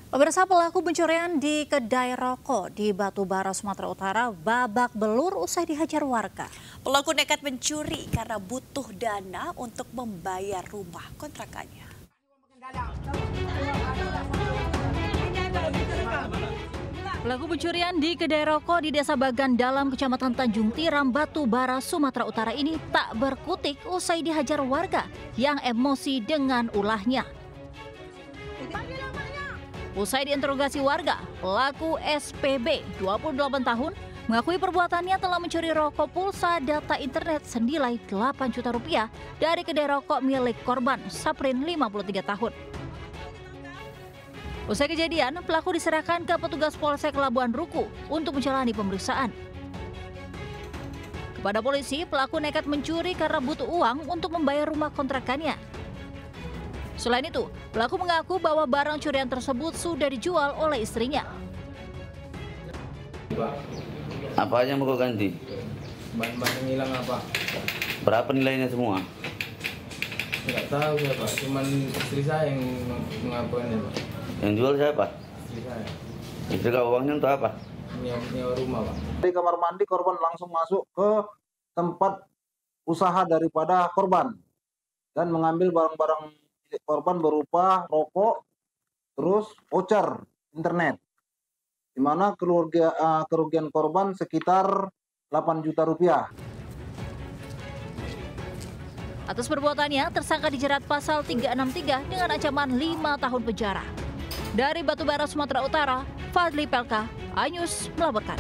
Pemirsa, pelaku pencurian di kedai rokok di Batubara, Sumatera Utara babak belur usai dihajar warga. Pelaku nekat mencuri karena butuh dana untuk membayar rumah kontrakannya. Pelaku pencurian di kedai rokok di Desa Bagan Dalam, Kecamatan Tanjung Tiram, Batubara, Sumatera Utara ini tak berkutik usai dihajar warga yang emosi dengan ulahnya. Usai diinterogasi warga, pelaku SPB 28 tahun mengakui perbuatannya telah mencuri rokok, pulsa, data internet senilai 8 juta rupiah dari kedai rokok milik korban, Saprin 53 tahun. Usai kejadian, pelaku diserahkan ke petugas Polsek Labuan Ruku untuk menjalani pemeriksaan. Kepada polisi, pelaku nekat mencuri karena butuh uang untuk membayar rumah kontrakannya. Selain itu, pelaku mengaku bahwa barang curian tersebut sudah dijual oleh istrinya. Apa aja mau kau ganti? Bahan-bahan yang hilang apa? Berapa nilainya semua? Nggak tahu ya Pak, cuman istri saya yang mengakukannya Pak. Yang jual siapa? Istri saya. Istri kau uangnya untuk apa? Nyewa rumah Pak. Di kamar mandi korban langsung masuk ke tempat usaha daripada korban dan mengambil barang-barang korban berupa rokok, terus voucher internet, di mana kerugian korban sekitar 8 juta rupiah. Atas perbuatannya, tersangka dijerat pasal 363 dengan ancaman 5 tahun penjara. Dari Batubara, Sumatera Utara, Fadli Pelka, iNews melaporkan.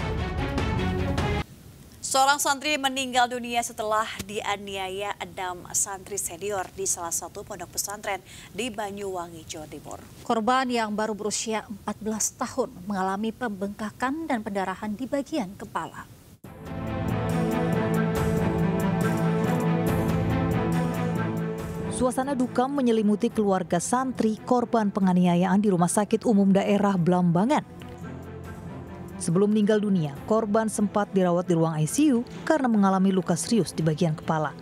Seorang santri meninggal dunia setelah dianiaya 6 santri senior di salah satu pondok pesantren di Banyuwangi, Jawa Timur. Korban yang baru berusia 14 tahun mengalami pembengkakan dan pendarahan di bagian kepala. Suasana duka menyelimuti keluarga santri korban penganiayaan di Rumah Sakit Umum Daerah Blambangan. Sebelum meninggal dunia, korban sempat dirawat di ruang ICU karena mengalami luka serius di bagian kepala.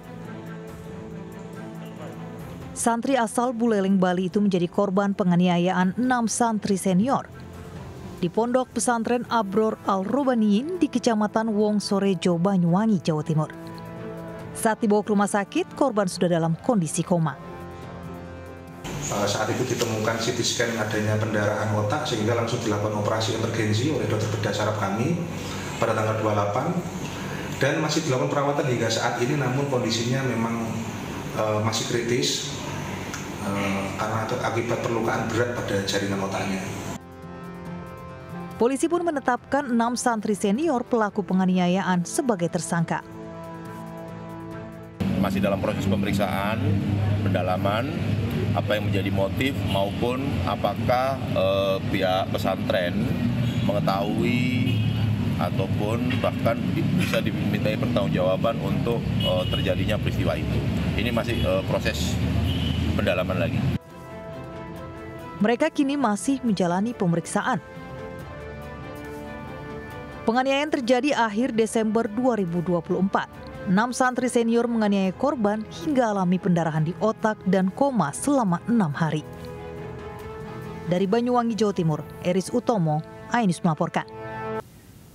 Santri asal Buleleng, Bali itu menjadi korban penganiayaan 6 santri senior di Pondok Pesantren Abror Al-Rubaniyin di Kecamatan Wongsorejo, Banyuwangi, Jawa Timur. Saat dibawa ke rumah sakit, korban sudah dalam kondisi koma. Saat itu ditemukan CT scan adanya pendarahan otak sehingga langsung dilakukan operasi emergensi oleh dokter bedah saraf kami pada tanggal 28 dan masih dilakukan perawatan hingga saat ini, namun kondisinya memang masih kritis karena akibat perlukaan berat pada jaringan otaknya. Polisi pun menetapkan 6 santri senior pelaku penganiayaan sebagai tersangka. Masih dalam proses pemeriksaan, pendalaman, apa yang menjadi motif maupun apakah pihak pesantren mengetahui ataupun bahkan bisa dimintai pertanggungjawaban untuk terjadinya peristiwa itu. Ini masih proses pendalaman lagi. Mereka kini masih menjalani pemeriksaan. Penganiayaan terjadi akhir Desember 2024. 6 santri senior menganiaya korban hingga alami pendarahan di otak dan koma selama 6 hari. Dari Banyuwangi, Jawa Timur, Eris Utomo, iNews melaporkan.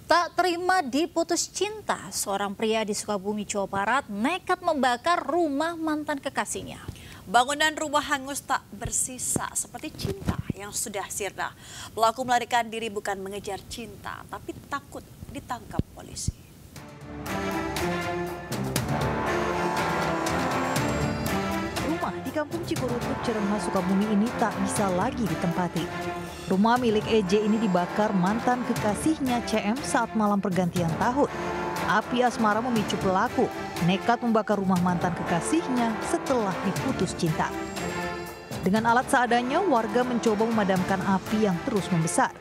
Tak terima diputus cinta, seorang pria di Sukabumi, Jawa Barat nekat membakar rumah mantan kekasihnya. Bangunan rumah hangus tak bersisa seperti cinta yang sudah sirna. Pelaku melarikan diri bukan mengejar cinta, tapi takut ditangkap polisi. Rumah di Kampung Cikurutuk, Cirengas, Sukabumi ini tak bisa lagi ditempati. Rumah milik EJ ini dibakar mantan kekasihnya CM saat malam pergantian tahun. Api asmara memicu pelaku nekat membakar rumah mantan kekasihnya setelah diputus cinta. Dengan alat seadanya, warga mencoba memadamkan api yang terus membesar.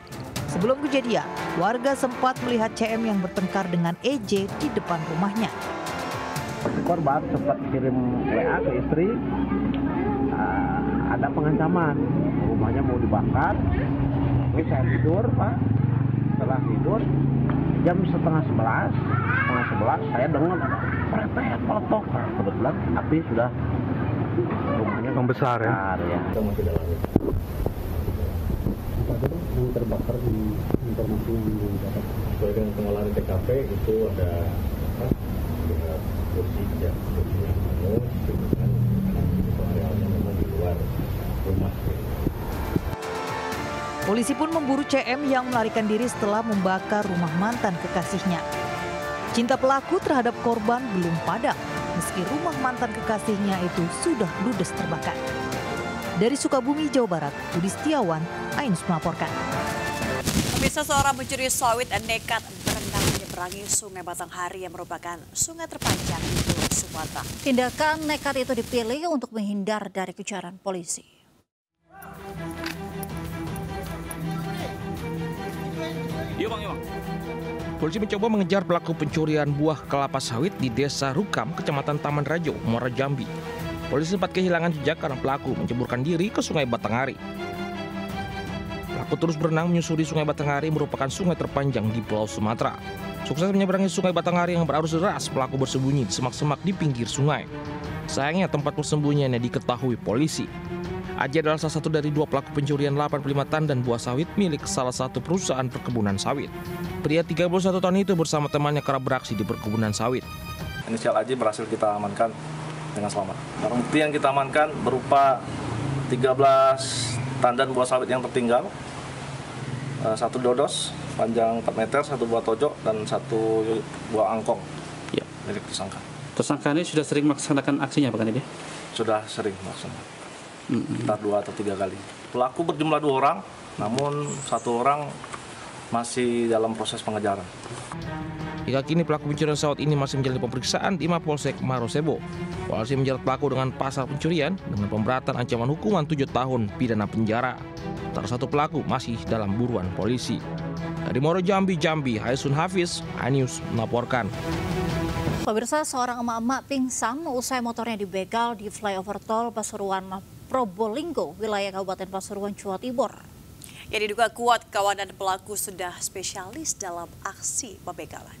Sebelum kejadian, warga sempat melihat CM yang bertengkar dengan EJ di depan rumahnya. Korban sempat kirim WA ke istri, ada pengancaman, rumahnya mau dibakar. Oke, saya tidur Pak, setelah tidur jam setengah 11 saya dengar prepet meletok. Kebetulan api sudah rumahnya membesar ya. Ya. yang terbakar di informasi yang didapat. Sesuai dengan pengolahan TKP itu ada kursi yang hangus, dengan arealnya memang di luar rumah. Polisi pun memburu CM yang melarikan diri setelah membakar rumah mantan kekasihnya. Cinta pelaku terhadap korban belum padam, meski rumah mantan kekasihnya itu sudah ludes terbakar. Dari Sukabumi, Jawa Barat, Budi Setiawan, Ainus melaporkan. Bisa seorang pencuri sawit nekat berenang menyeberangi Sungai Batanghari yang merupakan sungai terpanjang di Pulau Sumatera. Tindakan nekat itu dipilih untuk menghindar dari kejaran polisi. Polisi mencoba mengejar pelaku pencurian buah kelapa sawit di Desa Rukam, Kecamatan Taman Rajo, Muara Jambi. Polisi sempat kehilangan jejak karena pelaku menceburkan diri ke Sungai Batanghari. Pelaku terus berenang menyusuri Sungai Batanghari, merupakan sungai terpanjang di Pulau Sumatera. Sukses menyeberangi Sungai Batanghari yang berarus deras, pelaku bersembunyi di semak-semak di pinggir sungai. Sayangnya tempat persembunyiannya diketahui polisi. Aji adalah salah satu dari 2 pelaku pencurian 85 tandan buah sawit milik salah satu perusahaan perkebunan sawit. Pria 31 tahun itu bersama temannya kerap beraksi di perkebunan sawit. Inisial Aji berhasil kita amankan dengan selamat. Barang bukti yang kita amankan berupa 13 tandan buah sawit yang tertinggal, 1 dodos panjang 4 meter, 1 buah tojok, dan 1 buah angkong milik tersangka. Tersangka ini sudah sering melaksanakan aksinya, Pak Kanidi? Sudah sering melaksanakan. Sekitar 2 atau 3 kali. Pelaku berjumlah 2 orang, namun 1 orang masih dalam proses pengejaran. Hingga kini pelaku pencurian sawit ini masih menjalani pemeriksaan di Mapolsek Marosebo. Polisi menjerat pelaku dengan pasal pencurian dengan pemberatan ancaman hukuman 7 tahun pidana penjara. Salah satu pelaku masih dalam buruan polisi. Dari Muara Jambi, Haisun Hafiz, iNews melaporkan. Pemirsa, seorang emak-emak pingsan usai motornya dibegal di flyover tol Pasuruan Probolinggo, wilayah Kabupaten Pasuruan, Jawa Timur. Ya, diduga kuat kawan dan pelaku sudah spesialis dalam aksi pembegalan.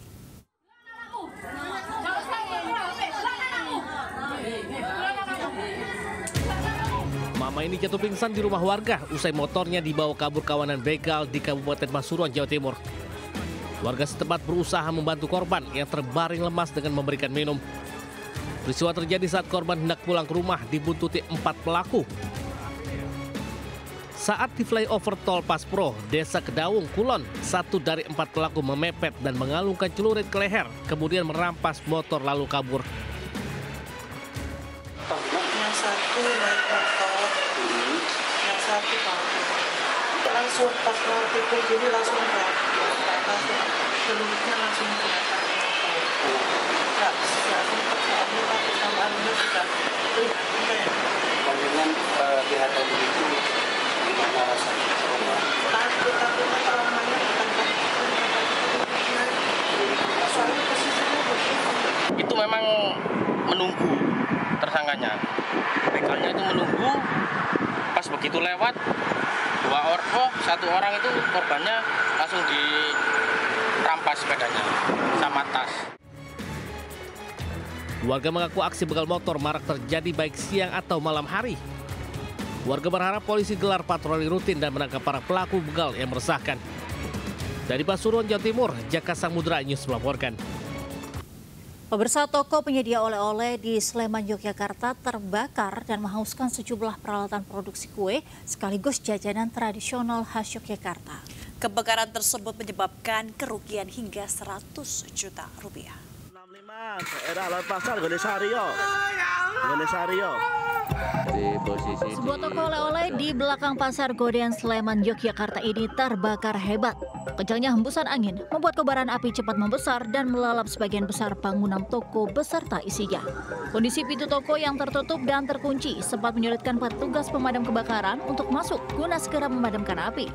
Mama ini jatuh pingsan di rumah warga usai motornya dibawa kabur kawanan begal di Kabupaten Pasuruan, Jawa Timur. Warga setempat berusaha membantu korban yang terbaring lemas dengan memberikan minum. Peristiwa terjadi saat korban hendak pulang ke rumah dibuntuti 4 pelaku. Saat di flyover tol Paspro, Desa Kedaung, Kulon, 1 dari 4 pelaku memepet dan mengalungkan celurit ke leher, kemudian merampas motor lalu kabur. Yang 1 naik motor, yang 1 kabur. Langsung pas mau pikir jadi langsung celuritnya langsung kelihatan. Nggak sempat soalnya tapi sambarannya sudah kelihatan. Dengan kelihatan begitu, gimana rasanya? Takut traumanya bukan soalnya posisinya begitu. Itu memang menunggu tersangkanya. Begalnya itu menunggu, pas begitu lewat 1 orang itu korbannya langsung dirampas sepedanya sama tas. Warga mengaku aksi begal motor marak terjadi baik siang atau malam hari. Warga berharap polisi gelar patroli rutin dan menangkap para pelaku begal yang meresahkan. Dari Pasuruan, Jawa Timur, Jaka Samudra News melaporkan. Pemirsa, toko penyedia oleh-oleh di Sleman, Yogyakarta terbakar dan menghanguskan sejumlah peralatan produksi kue sekaligus jajanan tradisional khas Yogyakarta. Kebakaran tersebut menyebabkan kerugian hingga 100 juta rupiah. Daerah Laut Pasar, Gonesario. Sebuah toko oleh-oleh di belakang Pasar Godean Sleman, Yogyakarta ini terbakar hebat. Kencangnya hembusan angin membuat kobaran api cepat membesar dan melalap sebagian besar bangunan toko beserta isinya. Kondisi pintu toko yang tertutup dan terkunci sempat menyulitkan petugas pemadam kebakaran untuk masuk guna segera memadamkan api.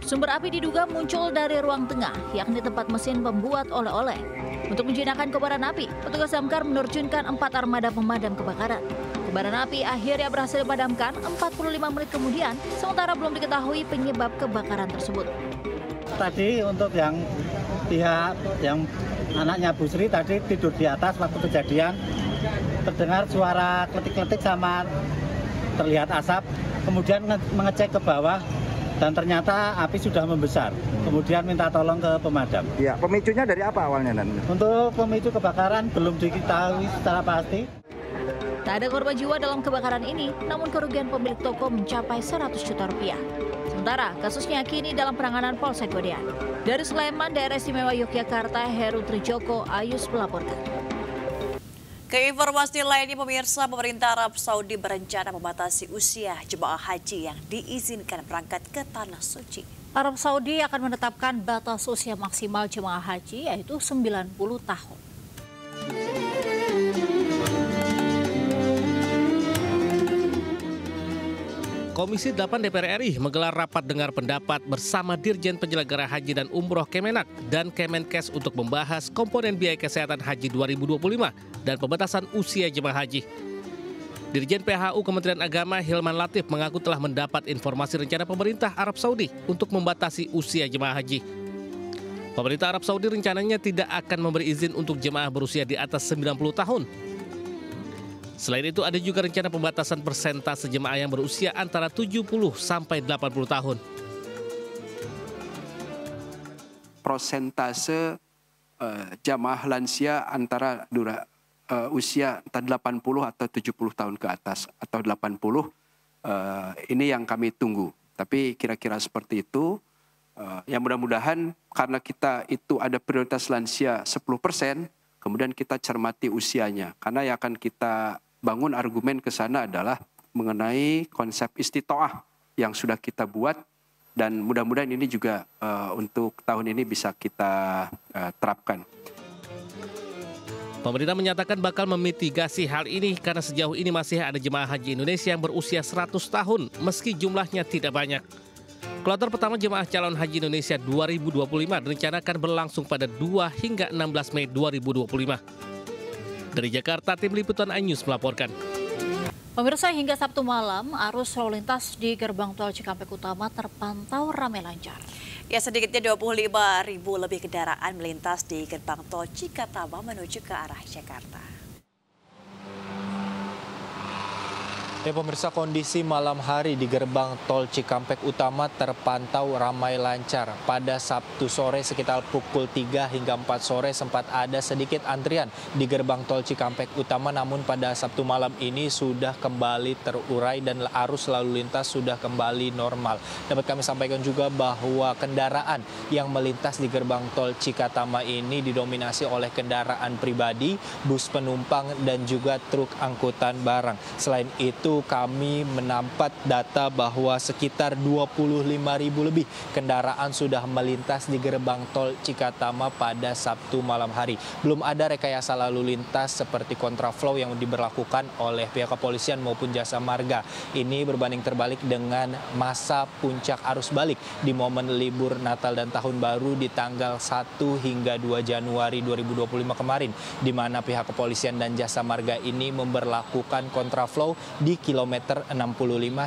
Sumber api diduga muncul dari ruang tengah, yakni tempat mesin pembuat oleh-oleh. Untuk menjinakkan kobaran api, petugas damkar menerjunkan 4 armada pemadam kebakaran. Kobaran api akhirnya berhasil dipadamkan 45 menit kemudian, sementara belum diketahui penyebab kebakaran tersebut. Tadi untuk yang pihak yang anaknya Bu Sri tadi tidur di atas waktu kejadian, terdengar suara kletik-kletik sama terlihat asap, kemudian mengecek ke bawah dan ternyata api sudah membesar. Kemudian minta tolong ke pemadam. Ya, pemicunya dari apa awalnya? Untuk pemicu kebakaran belum diketahui secara pasti. Tak ada korban jiwa dalam kebakaran ini, namun kerugian pemilik toko mencapai 100 juta rupiah. Sementara kasusnya kini dalam penanganan Polsek Godean. Dari Sleman, Daerah Istimewa Yogyakarta, Heru Trijoko, Ayus melaporkan. Ke informasi lainnya, pemirsa, pemerintah Arab Saudi berencana membatasi usia jemaah haji yang diizinkan berangkat ke Tanah Suci. Arab Saudi akan menetapkan batas usia maksimal jemaah haji yaitu 90 tahun. Komisi 8 DPR RI menggelar rapat dengar pendapat bersama Dirjen Penyelenggara Haji dan Umroh Kemenak dan Kemenkes untuk membahas komponen biaya kesehatan haji 2025 dan pembatasan usia jemaah haji. Dirjen PHU Kementerian Agama Hilman Latif mengaku telah mendapat informasi rencana pemerintah Arab Saudi untuk membatasi usia jemaah haji. Pemerintah Arab Saudi rencananya tidak akan memberi izin untuk jemaah berusia di atas 90 tahun. Selain itu, ada juga rencana pembatasan persentase jemaah yang berusia antara 70 sampai 80 tahun. Persentase jamaah lansia antara usia 80 atau 70 tahun ke atas atau 80, ini yang kami tunggu. Tapi kira-kira seperti itu, yang mudah-mudahan karena kita itu ada prioritas lansia 10%, kemudian kita cermati usianya. Karena yang akan kita bangun argumen ke sana adalah mengenai konsep istitoah yang sudah kita buat dan mudah-mudahan ini juga untuk tahun ini bisa kita terapkan. Pemerintah menyatakan bakal memitigasi hal ini karena sejauh ini masih ada jemaah haji Indonesia yang berusia 100 tahun meski jumlahnya tidak banyak. Kloter pertama jemaah calon haji Indonesia 2025 direncanakan berlangsung pada 2 hingga 16 Mei 2025. Dari Jakarta, tim liputan iNews melaporkan. Pemirsa, hingga Sabtu malam, arus lalu lintas di gerbang tol Cikampek Utama terpantau ramai lancar. Ya, sedikitnya 25.000 lebih kendaraan melintas di gerbang tol Cikatama menuju ke arah Jakarta. Pemirsa, kondisi malam hari di gerbang tol Cikampek Utama terpantau ramai lancar. Pada Sabtu sore sekitar pukul 3 hingga 4 sore sempat ada sedikit antrian di gerbang tol Cikampek Utama, namun pada Sabtu malam ini sudah kembali terurai dan arus lalu lintas sudah kembali normal. Dapat kami sampaikan juga bahwa kendaraan yang melintas di gerbang tol Cikatama ini didominasi oleh kendaraan pribadi, bus penumpang dan juga truk angkutan barang. Selain itu, kami mendapat data bahwa sekitar 25.000 lebih kendaraan sudah melintas di gerbang tol Cikatama pada Sabtu malam hari. Belum ada rekayasa lalu lintas seperti kontraflow yang diberlakukan oleh pihak kepolisian maupun jasa marga. Ini berbanding terbalik dengan masa puncak arus balik di momen libur Natal dan Tahun Baru di tanggal 1 hingga 2 Januari 2025 kemarin, di mana pihak kepolisian dan jasa marga ini memberlakukan kontraflow di kilometer 65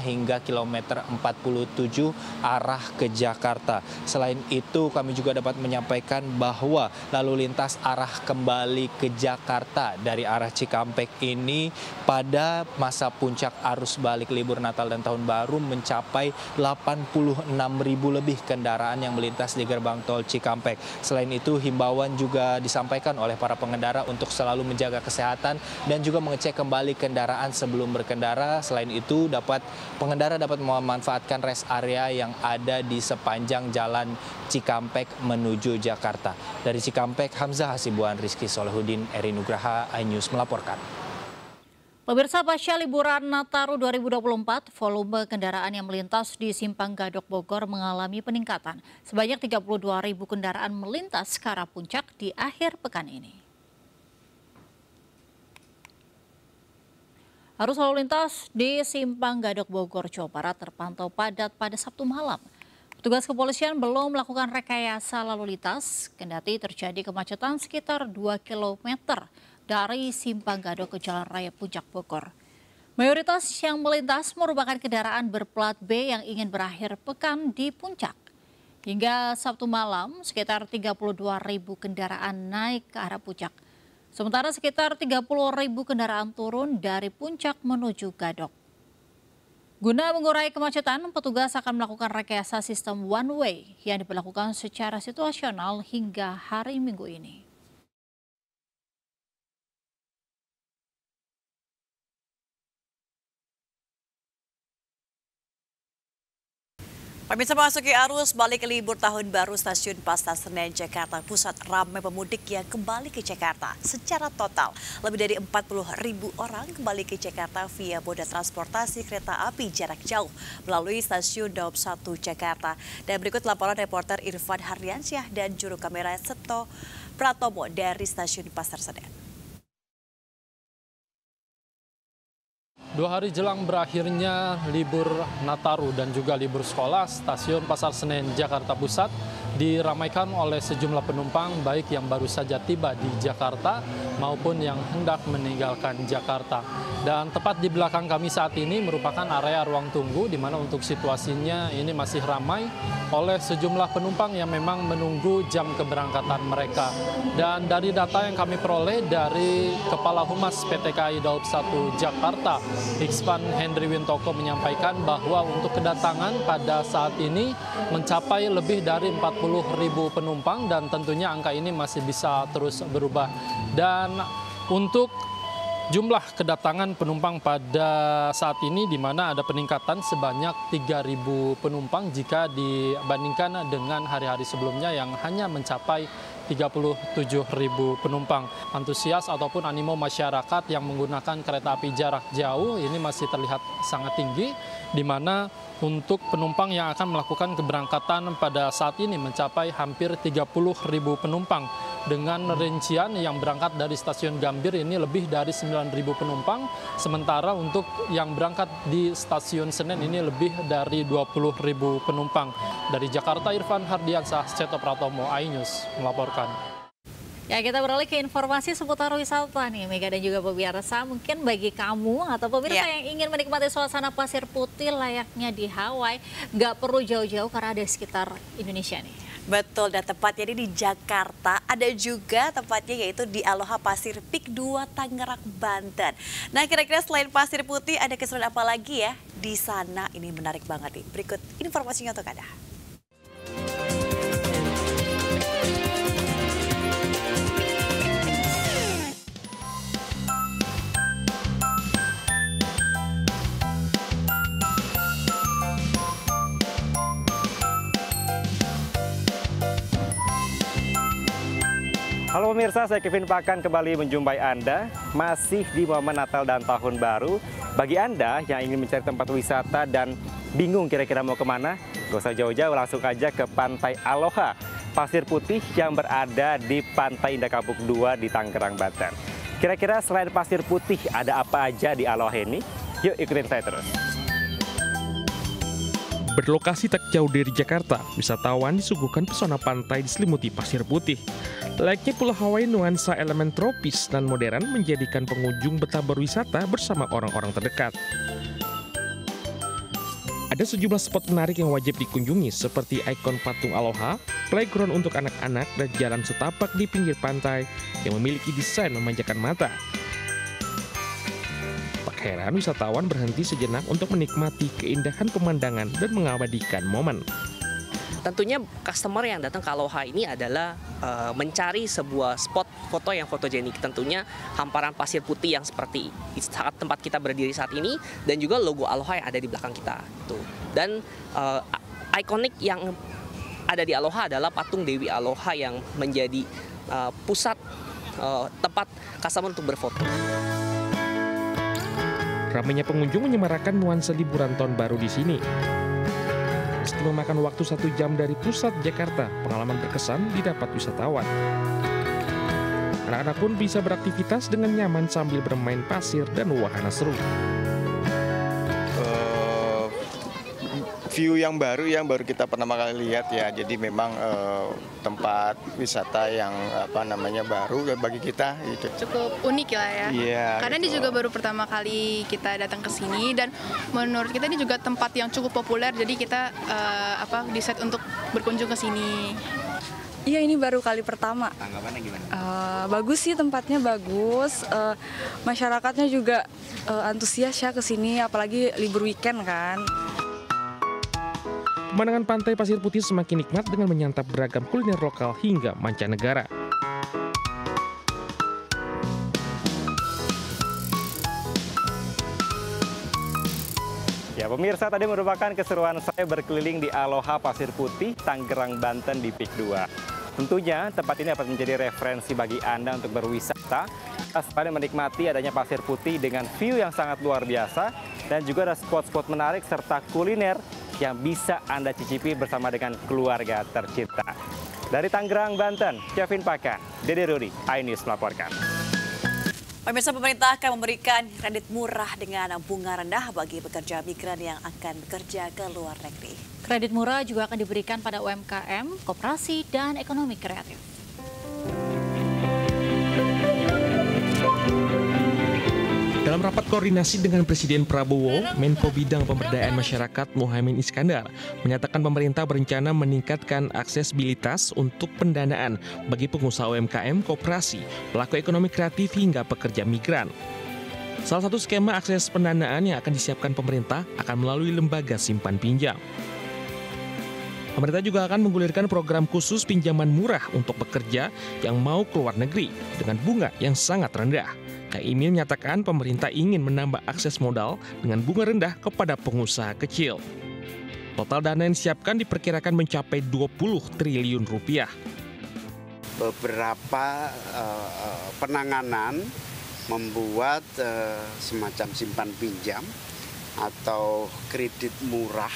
hingga kilometer 47 arah ke Jakarta. Selain itu, kami juga dapat menyampaikan bahwa lalu lintas arah kembali ke Jakarta dari arah Cikampek ini pada masa puncak arus balik libur Natal dan Tahun Baru mencapai 86.000 lebih kendaraan yang melintas di gerbang tol Cikampek. Selain itu, himbauan juga disampaikan oleh para pengendara untuk selalu menjaga kesehatan dan juga mengecek kembali kendaraan sebelum berkendara. Selain itu, pengendara dapat memanfaatkan rest area yang ada di sepanjang jalan Cikampek menuju Jakarta. Dari Cikampek, Hamzah Hasibuan, Rizky Solehudin, Eri Nugraha, iNews melaporkan. Pemirsa, pasca liburan Nataru 2024, volume kendaraan yang melintas di Simpang Gadok Bogor mengalami peningkatan. Sebanyak 32.000 kendaraan melintas ke arah puncak di akhir pekan ini. Arus lalu lintas di Simpang Gadok Bogor, Jawa Barat terpantau padat pada Sabtu malam. Petugas kepolisian belum melakukan rekayasa lalu lintas, kendati terjadi kemacetan sekitar 2 km dari Simpang Gadok ke Jalan Raya Puncak Bogor. Mayoritas yang melintas merupakan kendaraan berplat B yang ingin berakhir pekan di puncak. Hingga Sabtu malam, sekitar 32.000 kendaraan naik ke arah puncak. Sementara sekitar 30.000 kendaraan turun dari puncak menuju Gadok. Guna mengurai kemacetan, petugas akan melakukan rekayasa sistem one way yang diberlakukan secara situasional hingga hari Minggu ini. Pemirsa, memasuki arus balik libur tahun baru, stasiun Pasar Senen Jakarta Pusat ramai pemudik yang kembali ke Jakarta secara total. Lebih dari 40.000 orang kembali ke Jakarta via moda transportasi kereta api jarak jauh melalui stasiun Daup 1 Jakarta. Dan berikut laporan reporter Irfan Hardiansyah dan juru kamera Seto Pratomo dari stasiun Pasar Senen. 2 hari jelang berakhirnya libur Nataru dan juga libur sekolah, stasiun Pasar Senen Jakarta Pusat diramaikan oleh sejumlah penumpang baik yang baru saja tiba di Jakarta maupun yang hendak meninggalkan Jakarta. Dan tepat di belakang kami saat ini merupakan area ruang tunggu di mana untuk situasinya ini masih ramai oleh sejumlah penumpang yang memang menunggu jam keberangkatan mereka. Dan dari data yang kami peroleh dari Kepala Humas PT KAI Daup 1 Jakarta, Iksvan Hendri Wintoko menyampaikan bahwa untuk kedatangan pada saat ini mencapai lebih dari 40.000 penumpang dan tentunya angka ini masih bisa terus berubah. Dan untuk jumlah kedatangan penumpang pada saat ini di mana ada peningkatan sebanyak 3.000 penumpang jika dibandingkan dengan hari-hari sebelumnya yang hanya mencapai 37.000 penumpang. Antusias ataupun animo masyarakat yang menggunakan kereta api jarak jauh ini masih terlihat sangat tinggi, di mana untuk penumpang yang akan melakukan keberangkatan pada saat ini mencapai hampir 30.000 penumpang. Dengan rincian yang berangkat dari stasiun Gambir ini lebih dari 9.000 penumpang, sementara untuk yang berangkat di stasiun Senen ini lebih dari 20.000 penumpang. Dari Jakarta, Irfan Hardiansyah, Seto Pratomo, iNews melaporkan. Ya, kita beralih ke informasi seputar wisata nih, Mega dan juga pemirsa. Mungkin bagi kamu atau pemirsa yang ingin menikmati suasana pasir putih layaknya di Hawaii, nggak perlu jauh-jauh karena ada di sekitar Indonesia nih. Betul, dan tepatnya di Jakarta, ada juga tempatnya yaitu di Aloha Pasir Peak 2 Tangerang, Banten. Nah, kira-kira selain pasir putih ada keseruan apa lagi ya di sana? Ini menarik banget nih. Berikut informasinya untuk Anda. Halo pemirsa, saya Kevin Pakan kembali menjumpai Anda masih di momen Natal dan Tahun Baru. Bagi Anda yang ingin mencari tempat wisata dan bingung kira-kira mau kemana, gak usah jauh-jauh, langsung aja ke Pantai Aloha Pasir Putih yang berada di Pantai Indah Kapuk 2 di Tangerang, Banten. Kira-kira selain pasir putih ada apa aja di Aloha ini? Yuk ikutin saya terus. Berlokasi tak jauh dari Jakarta, wisatawan disuguhkan pesona pantai diselimuti pasir putih. Layaknya Pulau Hawaii, nuansa elemen tropis dan modern menjadikan pengunjung betah berwisata bersama orang-orang terdekat. Ada sejumlah spot menarik yang wajib dikunjungi seperti ikon patung Aloha, playground untuk anak-anak, dan jalan setapak di pinggir pantai yang memiliki desain memanjakan mata. Tak heran wisatawan berhenti sejenak untuk menikmati keindahan pemandangan dan mengabadikan momen. Tentunya customer yang datang ke Aloha ini adalah mencari sebuah spot foto yang fotogenik. Tentunya hamparan pasir putih yang seperti saat tempat kita berdiri saat ini dan juga logo Aloha yang ada di belakang kita. Dan ikonik yang ada di Aloha adalah patung Dewi Aloha yang menjadi pusat tempat customer untuk berfoto. Ramainya pengunjung menyemarakan nuansa liburan tahun baru di sini. Meski memakan waktu 1 jam dari pusat Jakarta, pengalaman berkesan didapat wisatawan. Anak-anak pun bisa beraktivitas dengan nyaman sambil bermain pasir dan wahana seru. View yang baru kita pertama kali lihat ya, jadi memang tempat wisata yang baru bagi kita gitu. Cukup unik lah ya, karena ini juga baru pertama kali kita datang ke sini dan menurut kita ini juga tempat yang cukup populer, jadi kita decide untuk berkunjung ke sini. Iya, ini baru kali pertama. Tanggapannya gimana? Bagus sih, tempatnya bagus. Masyarakatnya juga antusias ya ke sini, apalagi libur weekend kan. Pemandangan pantai Pasir Putih semakin nikmat dengan menyantap beragam kuliner lokal hingga mancanegara. Ya pemirsa, tadi merupakan keseruan saya berkeliling di Aloha Pasir Putih, Tangerang, Banten di PIK 2. Tentunya tempat ini dapat menjadi referensi bagi Anda untuk berwisata, selain menikmati adanya pasir putih dengan view yang sangat luar biasa, dan juga ada spot-spot menarik serta kuliner yang bisa Anda cicipi bersama dengan keluarga tercinta. Dari Tangerang, Banten, Kevin Pakan, Dede Rudi, iNews melaporkan. Pemirsa, pemerintah akan memberikan kredit murah dengan bunga rendah bagi pekerja migran yang akan bekerja ke luar negeri. Kredit murah juga akan diberikan pada UMKM, koperasi, dan ekonomi kreatif. Dalam rapat koordinasi dengan Presiden Prabowo, Menko Bidang Pemberdayaan Masyarakat Muhaimin Iskandar menyatakan pemerintah berencana meningkatkan aksesibilitas untuk pendanaan bagi pengusaha UMKM, koperasi, pelaku ekonomi kreatif hingga pekerja migran. Salah satu skema akses pendanaan yang akan disiapkan pemerintah akan melalui lembaga simpan pinjam. Pemerintah juga akan menggulirkan program khusus pinjaman murah untuk pekerja yang mau keluar negeri dengan bunga yang sangat rendah. Caimin menyatakan pemerintah ingin menambah akses modal dengan bunga rendah kepada pengusaha kecil. Total dana yang disiapkan diperkirakan mencapai 20 triliun rupiah. Beberapa penanganan membuat semacam simpan pinjam atau kredit murah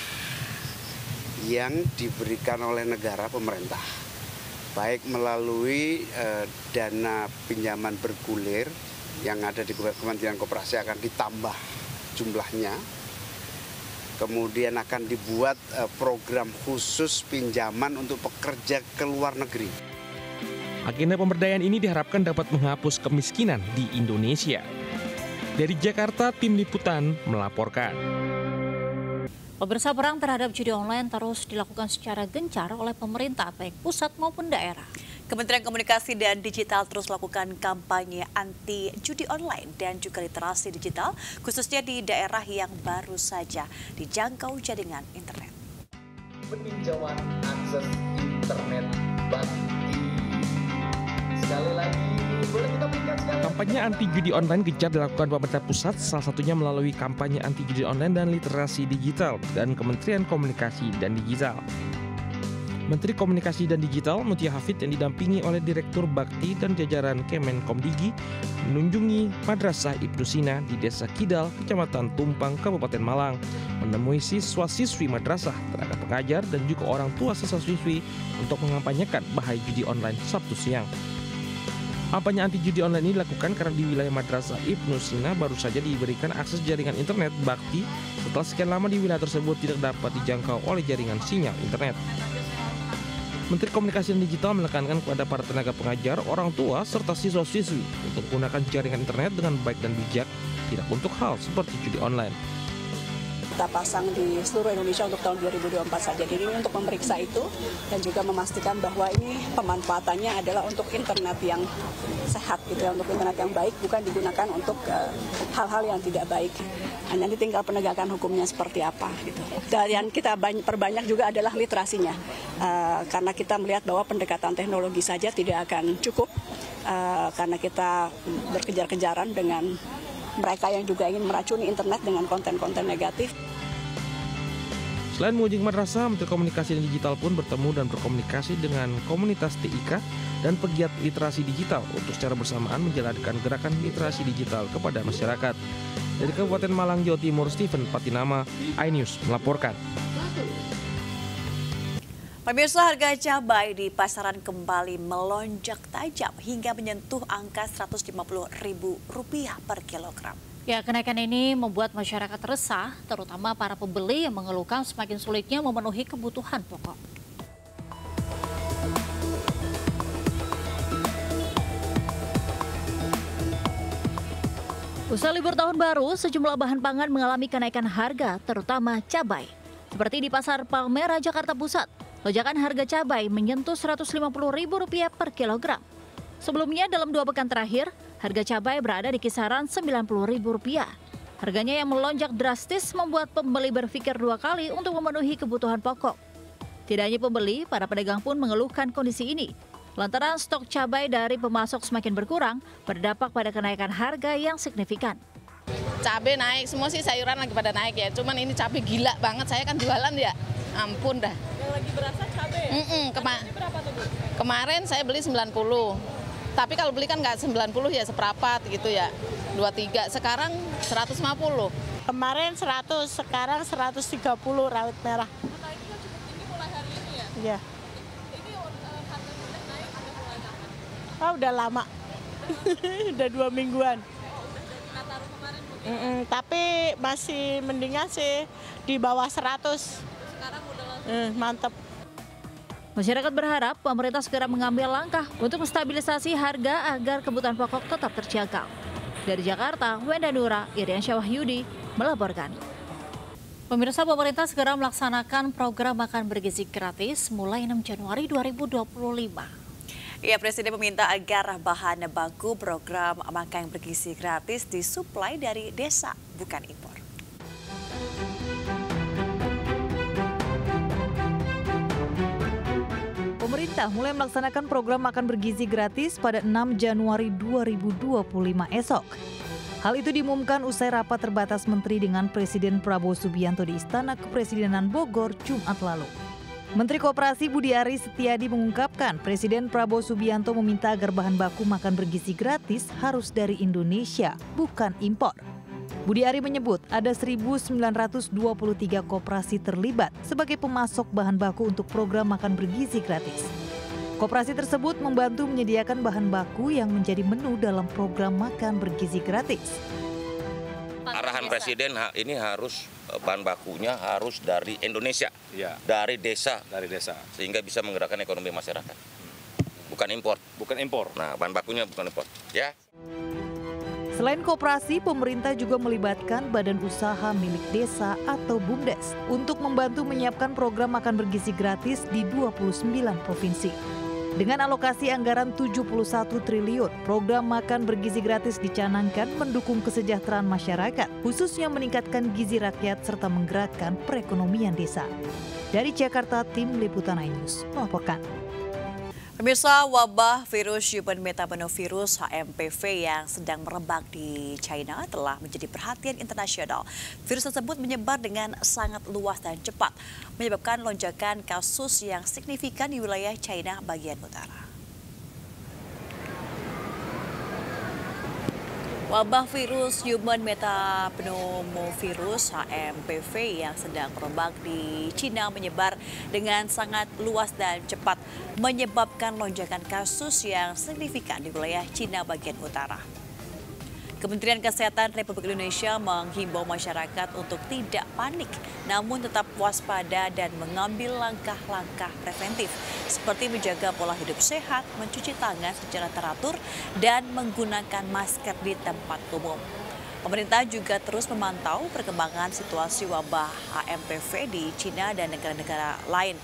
yang diberikan oleh negara pemerintah, baik melalui dana pinjaman bergulir yang ada di Kementerian Koperasi akan ditambah jumlahnya. Kemudian akan dibuat program khusus pinjaman untuk pekerja ke luar negeri. Agenda pemberdayaan ini diharapkan dapat menghapus kemiskinan di Indonesia. Dari Jakarta, Tim Liputan melaporkan. Pemirsa, perang terhadap judi online terus dilakukan secara gencar oleh pemerintah, baik pusat maupun daerah. Kementerian Komunikasi dan Digital terus melakukan kampanye anti judi online dan juga literasi digital, khususnya di daerah yang baru saja dijangkau jaringan internet. Peninjauan akses internet bakti. Sekali lagi, boleh kita berikan sekali. Kampanye anti judi online gencar dilakukan pemerintah pusat, salah satunya melalui kampanye anti judi online dan literasi digital dan Kementerian Komunikasi dan Digital. Menteri Komunikasi dan Digital Mutia Hafid yang didampingi oleh Direktur Bakti dan jajaran Kemenkomdigi menunjungi Madrasah Ibnu Sina di Desa Kidal, Kecamatan Tumpang, Kabupaten Malang, menemui siswa-siswi madrasah, tenaga pengajar, dan juga orang tua siswa-siswi untuk mengampanyekan bahaya judi online Sabtu siang. Kampanye anti judi online ini dilakukan karena di wilayah Madrasah Ibnu Sina baru saja diberikan akses jaringan internet bakti setelah sekian lama di wilayah tersebut tidak dapat dijangkau oleh jaringan sinyal internet. Menteri Komunikasi dan Digital menekankan kepada para tenaga pengajar, orang tua, serta siswa-siswi untuk menggunakan jaringan internet dengan baik dan bijak, tidak untuk hal seperti judi online. Kita pasang di seluruh Indonesia untuk tahun 2024 saja. Jadi ini untuk memeriksa itu dan juga memastikan bahwa ini pemanfaatannya adalah untuk internet yang sehat, gitu ya, untuk internet yang baik, bukan digunakan untuk hal-hal yang tidak baik. Nah, nanti tinggal penegakan hukumnya seperti apa, gitu. Dan yang kita perbanyak juga adalah literasinya, karena kita melihat bahwa pendekatan teknologi saja tidak akan cukup, karena kita berkejar-kejaran dengan mereka yang juga ingin meracuni internet dengan konten-konten negatif. Selain mengunjungi madrasah, Menteri Komunikasi dan Digital pun bertemu dan berkomunikasi dengan komunitas TIK dan pegiat literasi digital untuk secara bersamaan menjalankan gerakan literasi digital kepada masyarakat. Dari Kabupaten Malang, Jawa Timur, Stephen Patinama, iNews melaporkan. Pemirsa, harga cabai di pasaran kembali melonjak tajam hingga menyentuh angka Rp150.000 per kilogram. Ya, kenaikan ini membuat masyarakat resah, terutama para pembeli yang mengeluhkan semakin sulitnya memenuhi kebutuhan pokok. Usai libur tahun baru, sejumlah bahan pangan mengalami kenaikan harga, terutama cabai. Seperti di Pasar Palmerah, Jakarta Pusat. lonjakan harga cabai menyentuh Rp150.000 per kilogram. Sebelumnya dalam 2 pekan terakhir, harga cabai berada di kisaran Rp90.000. Harganya yang melonjak drastis membuat pembeli berpikir 2 kali untuk memenuhi kebutuhan pokok. Tidak hanya pembeli, para pedagang pun mengeluhkan kondisi ini. Lantaran stok cabai dari pemasok semakin berkurang, berdampak pada kenaikan harga yang signifikan. Cabai naik, semua sih sayuran lagi pada naik ya. Cuman ini cabai gila banget, saya kan jualan ya. Ampun dah. Yang lagi berasa cabai ya? Berapa tuh, Bu? Kemarin saya beli 90. Tapi kalau beli kan nggak 90 ya, seperapat gitu ya. 23, sekarang 150. Kemarin 100, sekarang 130 rawit merah. Naiknya cukup tinggi mulai hari ini ya? Iya. Ini harganya udah naik atau mulai kapan? Oh, udah lama. Udah 2 mingguan. Nataru kemarin tapi masih mendingan sih di bawah 100. Sekarang udah langsung. Mantap. Masyarakat berharap pemerintah segera mengambil langkah untuk menstabilisasi harga agar kebutuhan pokok tetap terjangkau. Dari Jakarta, Wenda Nura, Iriansyah Wahyudi melaporkan. Pemirsa, pemerintah segera melaksanakan program makan bergizi gratis mulai 6 Januari 2025. Ya, Presiden meminta agar bahan baku program makan bergizi gratis disuplai dari desa, bukan impor. Pemerintah mulai melaksanakan program makan bergizi gratis pada 6 Januari 2025 esok. Hal itu diumumkan usai rapat terbatas menteri dengan Presiden Prabowo Subianto di Istana Kepresidenan Bogor Jumat lalu. Menteri Koperasi Budi Ari Setiadi mengungkapkan Presiden Prabowo Subianto meminta agar bahan baku makan bergizi gratis harus dari Indonesia, bukan impor. Budi Ari menyebut ada 1.923 koperasi terlibat sebagai pemasok bahan baku untuk program makan bergizi gratis. Koperasi tersebut membantu menyediakan bahan baku yang menjadi menu dalam program makan bergizi gratis. Arahan Presiden ini harus bahan bakunya harus dari Indonesia, ya. dari desa, sehingga bisa menggerakkan ekonomi masyarakat. Bukan impor. Nah, bahan bakunya bukan impor, ya. Selain koperasi, pemerintah juga melibatkan badan usaha milik desa atau BUMDes untuk membantu menyiapkan program makan bergizi gratis di 29 provinsi. Dengan alokasi anggaran 71 triliun, program makan bergizi gratis dicanangkan mendukung kesejahteraan masyarakat, khususnya meningkatkan gizi rakyat serta menggerakkan perekonomian desa. Dari Jakarta, Tim Liputan iNews melaporkan. Pemirsa, wabah virus human metapneumovirus HMPV yang sedang merebak di China telah menjadi perhatian internasional. Virus tersebut menyebar dengan sangat luas dan cepat, menyebabkan lonjakan kasus yang signifikan di wilayah China bagian utara. Wabah virus human metapneumovirus HMPV yang sedang merebak di Cina menyebar dengan sangat luas dan cepat, menyebabkan lonjakan kasus yang signifikan di wilayah Cina bagian utara. Kementerian Kesehatan Republik Indonesia menghimbau masyarakat untuk tidak panik, namun tetap waspada dan mengambil langkah-langkah preventif, seperti menjaga pola hidup sehat, mencuci tangan secara teratur, dan menggunakan masker di tempat umum. Pemerintah juga terus memantau perkembangan situasi wabah HMPV di Cina dan negara-negara lain.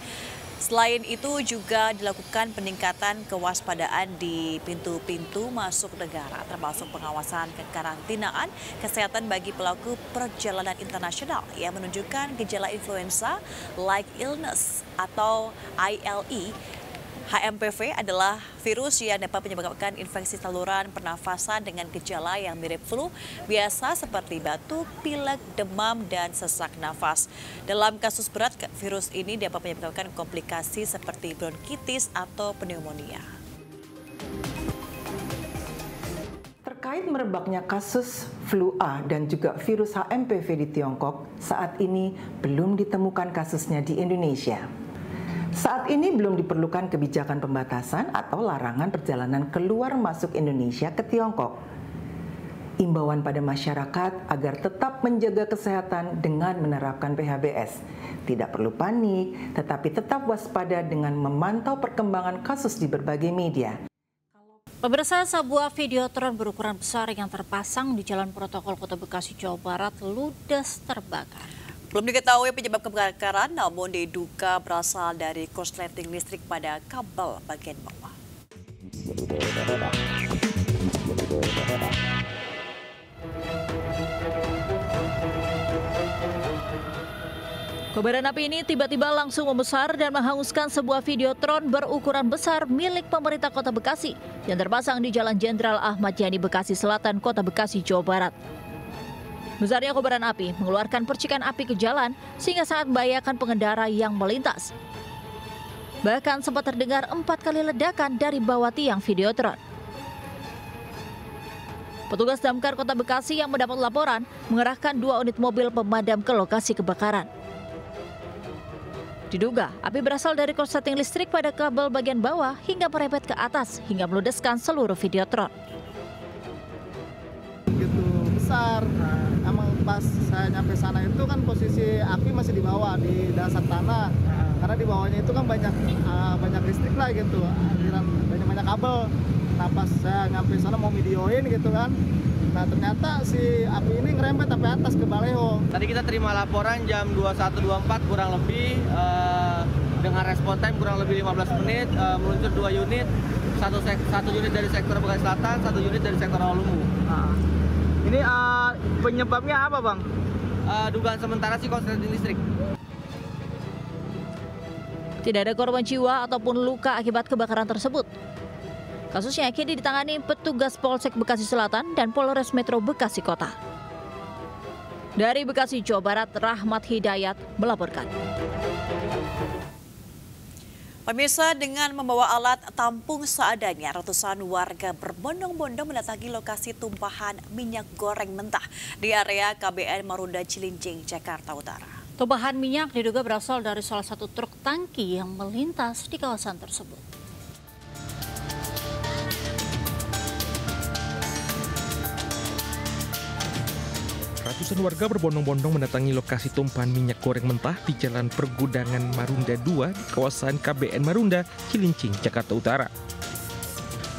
Selain itu juga dilakukan peningkatan kewaspadaan di pintu-pintu masuk negara, termasuk pengawasan kekarantinaan kesehatan bagi pelaku perjalanan internasional yang menunjukkan gejala influenza like illness atau ILE. HMPV adalah virus yang dapat menyebabkan infeksi saluran pernafasan dengan gejala yang mirip flu biasa seperti batuk, pilek, demam, dan sesak nafas. Dalam kasus berat, virus ini dapat menyebabkan komplikasi seperti bronkitis atau pneumonia. Terkait merebaknya kasus flu A dan juga virus HMPV di Tiongkok, saat ini belum ditemukan kasusnya di Indonesia. Saat ini belum diperlukan kebijakan pembatasan atau larangan perjalanan keluar masuk Indonesia ke Tiongkok. Imbauan pada masyarakat agar tetap menjaga kesehatan dengan menerapkan PHBS. Tidak perlu panik, tetapi tetap waspada dengan memantau perkembangan kasus di berbagai media. Pemirsa, sebuah videotron berukuran besar yang terpasang di Jalan Protokol Kota Bekasi, Jawa Barat ludes terbakar. Belum diketahui penyebab kebakaran, namun diduga berasal dari korsleting listrik pada kabel bagian bawah. Kobaran api ini tiba-tiba langsung membesar dan menghanguskan sebuah videotron berukuran besar milik pemerintah Kota Bekasi yang terpasang di Jalan Jenderal Ahmad Yani, Bekasi Selatan, Kota Bekasi, Jawa Barat. Besarnya kobaran api mengeluarkan percikan api ke jalan sehingga sangat membahayakan pengendara yang melintas. Bahkan sempat terdengar 4 kali ledakan dari bawah tiang videotron. Petugas damkar Kota Bekasi yang mendapat laporan mengerahkan 2 unit mobil pemadam ke lokasi kebakaran. Diduga api berasal dari korsleting listrik pada kabel bagian bawah hingga merembet ke atas hingga meludeskan seluruh videotron. Begitu besar, emang pas saya nyampe sana itu kan posisi api masih di bawah di dasar tanah, karena di bawahnya itu kan banyak listrik lah gitu, aliran banyak kabel. Nah pas saya nyampe sana mau videoin gitu kan, nah ternyata si api ini ngerembet sampai atas ke baleho. Tadi kita terima laporan jam 21.24 kurang lebih, dengan respon time kurang lebih 15 menit, meluncur 2 unit, satu unit dari sektor Bekasi Selatan, 1 unit dari sektor Rawalumbu. Ini penyebabnya apa Bang? Dugaan sementara sih korsleting listrik. Tidak ada korban jiwa ataupun luka akibat kebakaran tersebut. Kasusnya kini ditangani petugas Polsek Bekasi Selatan dan Polres Metro Bekasi Kota. Dari Bekasi, Jawa Barat, Rahmat Hidayat melaporkan. Pemirsa, dengan membawa alat tampung seadanya, ratusan warga berbondong-bondong mendatangi lokasi tumpahan minyak goreng mentah di area KBN Marunda Cilincing, Jakarta Utara. Tumpahan minyak diduga berasal dari salah satu truk tangki yang melintas di kawasan tersebut. Ratusan warga berbondong-bondong mendatangi lokasi tumpahan minyak goreng mentah di Jalan Pergudangan Marunda 2 di kawasan KBN Marunda, Cilincing, Jakarta Utara.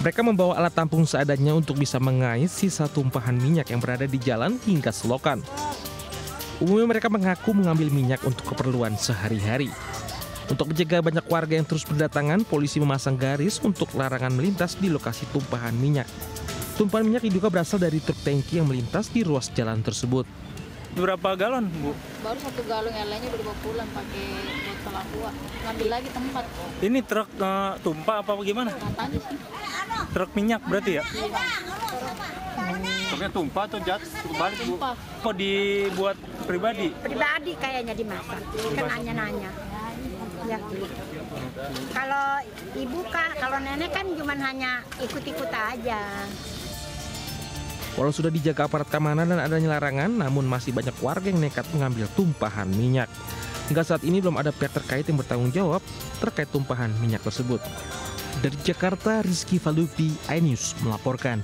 Mereka membawa alat tampung seadanya untuk bisa mengais sisa tumpahan minyak yang berada di jalan hingga selokan. Umumnya mereka mengaku mengambil minyak untuk keperluan sehari-hari. Untuk menjaga banyak warga yang terus berdatangan, polisi memasang garis untuk larangan melintas di lokasi tumpahan minyak. Tumpahan minyak diduga berasal dari truk tangki yang melintas di ruas jalan tersebut. Berapa galon, Bu? Baru 1 galon, yang lainnya udah dibawa pulang pakai botol aqua. Ngambil lagi tempat. Ini truk tumpah apa gimana? Katanya sih. Truk minyak berarti ya? Iya. Truknya tumpah atau balik, Bu? Kok dibuat pribadi? Pribadi kayaknya dimasak. Kan nanya-nanya. Ya. Kalau ibu kan, kalau nenek kan cuma hanya ikut-ikut aja. Walau sudah dijaga aparat keamanan dan adanya larangan, namun masih banyak warga yang nekat mengambil tumpahan minyak. Hingga saat ini belum ada pihak terkait yang bertanggung jawab terkait tumpahan minyak tersebut. Dari Jakarta, Rizky Falupi, iNews melaporkan.